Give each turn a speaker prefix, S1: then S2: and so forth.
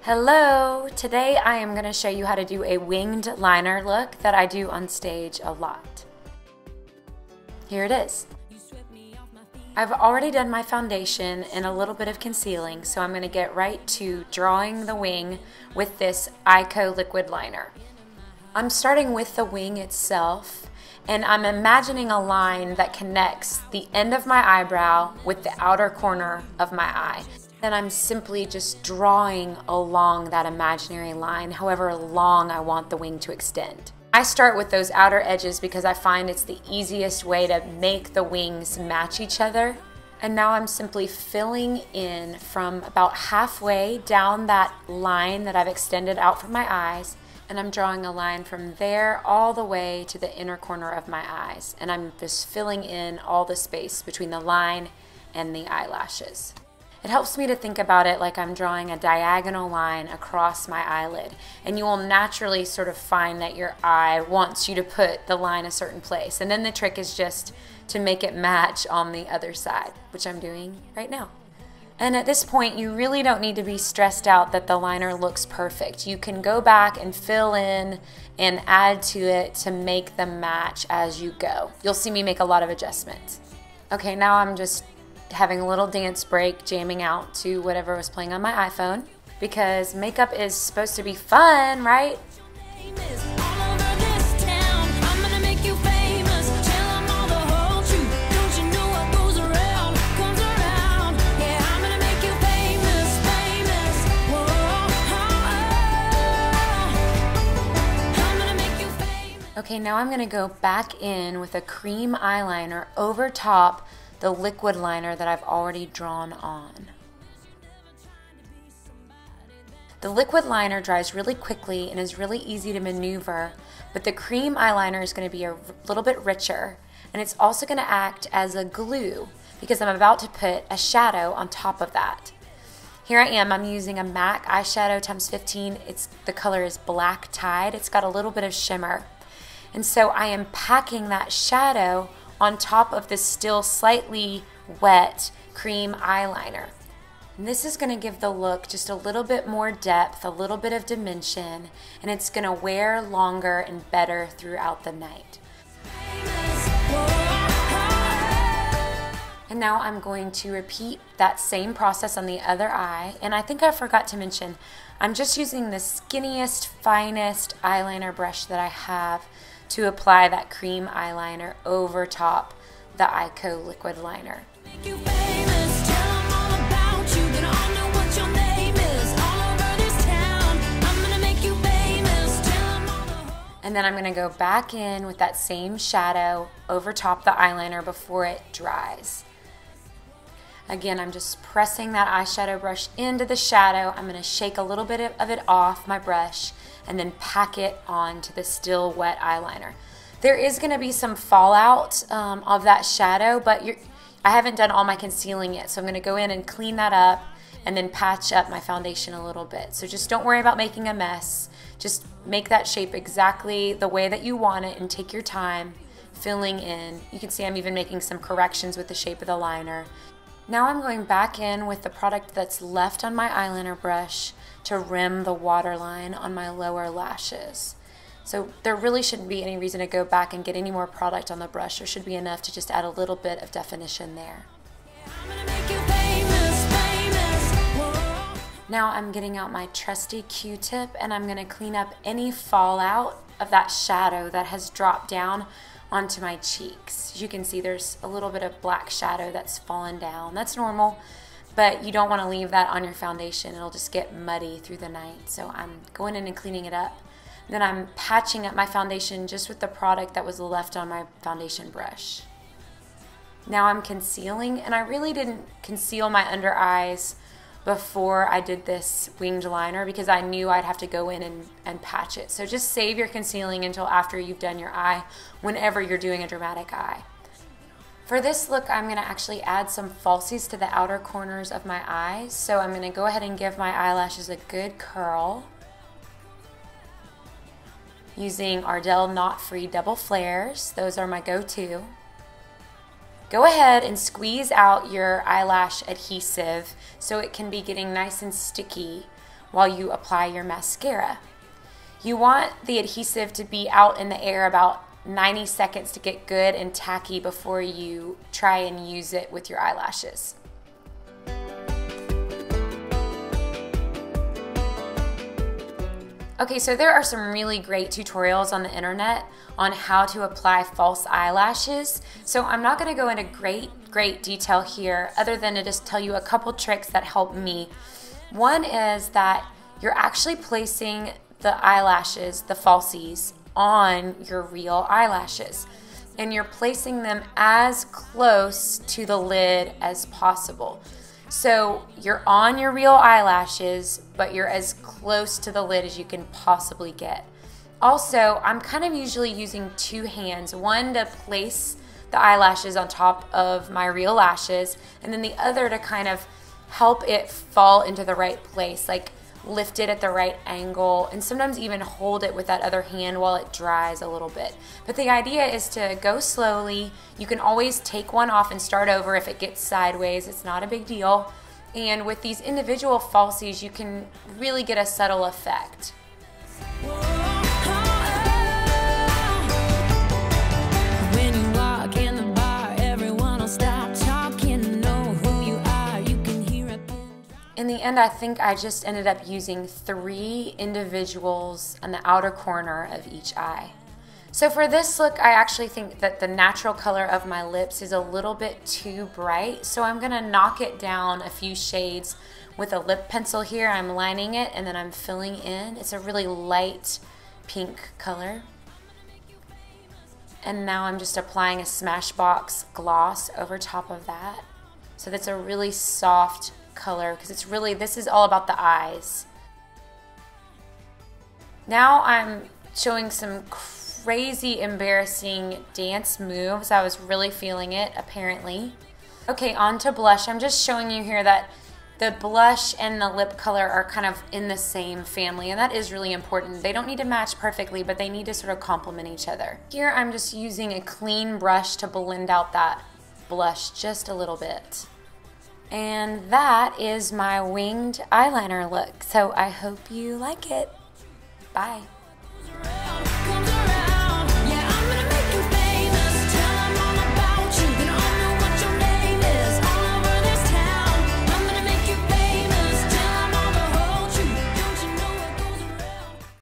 S1: Hello! Today I am going to show you how to do a winged liner look that I do on stage a lot. Here it is. I've already done my foundation and a little bit of concealing, so I'm going to get right to drawing the wing with this Ico liquid liner. I'm starting with the wing itself, and I'm imagining a line that connects the end of my eyebrow with the outer corner of my eye. Then I'm simply just drawing along that imaginary line, however long I want the wing to extend. I start with those outer edges because I find it's the easiest way to make the wings match each other. And now I'm simply filling in from about halfway down that line that I've extended out from my eyes, and I'm drawing a line from there all the way to the inner corner of my eyes. And I'm just filling in all the space between the line and the eyelashes. It helps me to think about it like I'm drawing a diagonal line across my eyelid, and you will naturally sort of find that your eye wants you to put the line a certain place, and then the trick is just to make it match on the other side, which I'm doing right now. And at this point, you really don't need to be stressed out that the liner looks perfect. You can go back and fill in and add to it to make them match as you go. You'll see me make a lot of adjustments. Okay, now I'm just having a little dance break, jamming out to whatever was playing on my iPhone, because makeup is supposed to be fun, right? Okay, now I'm gonna go back in with a cream eyeliner over top the liquid liner that I've already drawn on. The liquid liner dries really quickly and is really easy to maneuver, but the cream eyeliner is going to be a little bit richer, and it's also going to act as a glue because I'm about to put a shadow on top of that. Here I am, I'm using a MAC eyeshadow times 15. The color is Black Tide. It's got a little bit of shimmer. And so I am packing that shadow on top of this still slightly wet cream eyeliner. And this is going to give the look just a little bit more depth, a little bit of dimension, and it's going to wear longer and better throughout the night. And now I'm going to repeat that same process on the other eye. And I think I forgot to mention, I'm just using the skinniest, finest eyeliner brush that I have to apply that cream eyeliner over top the Ico liquid liner. And then I'm going to go back in with that same shadow over top the eyeliner before it dries. Again, I'm just pressing that eyeshadow brush into the shadow. I'm going to shake a little bit of it off my brush and then pack it onto the still wet eyeliner. There is going to be some fallout of that shadow, but I haven't done all my concealing yet, so I'm going to go in and clean that up and then patch up my foundation a little bit. So just don't worry about making a mess. Just make that shape exactly the way that you want it and take your time filling in. You can see I'm even making some corrections with the shape of the liner. Now I'm going back in with the product that's left on my eyeliner brush to rim the waterline on my lower lashes. So there really shouldn't be any reason to go back and get any more product on the brush. There should be enough to just add a little bit of definition there. Now I'm getting out my trusty Q-tip and I'm going to clean up any fallout of that shadow that has dropped down onto my cheeks. As you can see, there's a little bit of black shadow that's fallen down. That's normal, but you don't want to leave that on your foundation. It'll just get muddy through the night. So I'm going in and cleaning it up. Then I'm patching up my foundation just with the product that was left on my foundation brush. Now I'm concealing, and I really didn't conceal my under eyes before I did this winged liner because I knew I'd have to go in and patch it. So just save your concealing until after you've done your eye, whenever you're doing a dramatic eye. For this look, I'm going to actually add some falsies to the outer corners of my eyes. So I'm going to go ahead and give my eyelashes a good curl using Ardell Knot Free Double Flares. Those are my go-to. Go ahead and squeeze out your eyelash adhesive so it can be getting nice and sticky while you apply your mascara. You want the adhesive to be out in the air about 90 seconds to get good and tacky before you try and use it with your eyelashes. Okay, so there are some really great tutorials on the internet on how to apply false eyelashes. So I'm not going to go into great detail here other than to just tell you a couple tricks that help me. One is that you're actually placing the eyelashes, the falsies, on your real eyelashes. And you're placing them as close to the lid as possible. So you're on your real eyelashes, but you're as close to the lid as you can possibly get. Also, I'm kind of usually using two hands, one to place the eyelashes on top of my real lashes, and then the other to kind of help it fall into the right place, like lift it at the right angle, and sometimes even hold it with that other hand while it dries a little bit. But the idea is to go slowly. You can always take one off and start over if it gets sideways. It's not a big deal. And with these individual falsies, you can really get a subtle effect. When you walk in the bar, everyone will stop talking, know who you are, you can hear it. In the end, I think I just ended up using 3 individuals on the outer corner of each eye. So for this look, I actually think that the natural color of my lips is a little bit too bright, so I'm gonna knock it down a few shades with a lip pencil here. I'm lining it and then I'm filling in. It's a really light pink color. And now I'm just applying a Smashbox gloss over top of that. So that's a really soft color because it's really, this is all about the eyes. Now I'm showing some crazy embarrassing dance moves. I was really feeling it apparently. Okay, on to blush. I'm just showing you here that the blush and the lip color are kind of in the same family, and that is really important. They don't need to match perfectly, but they need to sort of complement each other. Here I'm just using a clean brush to blend out that blush just a little bit. And that is my winged eyeliner look. So I hope you like it. Bye.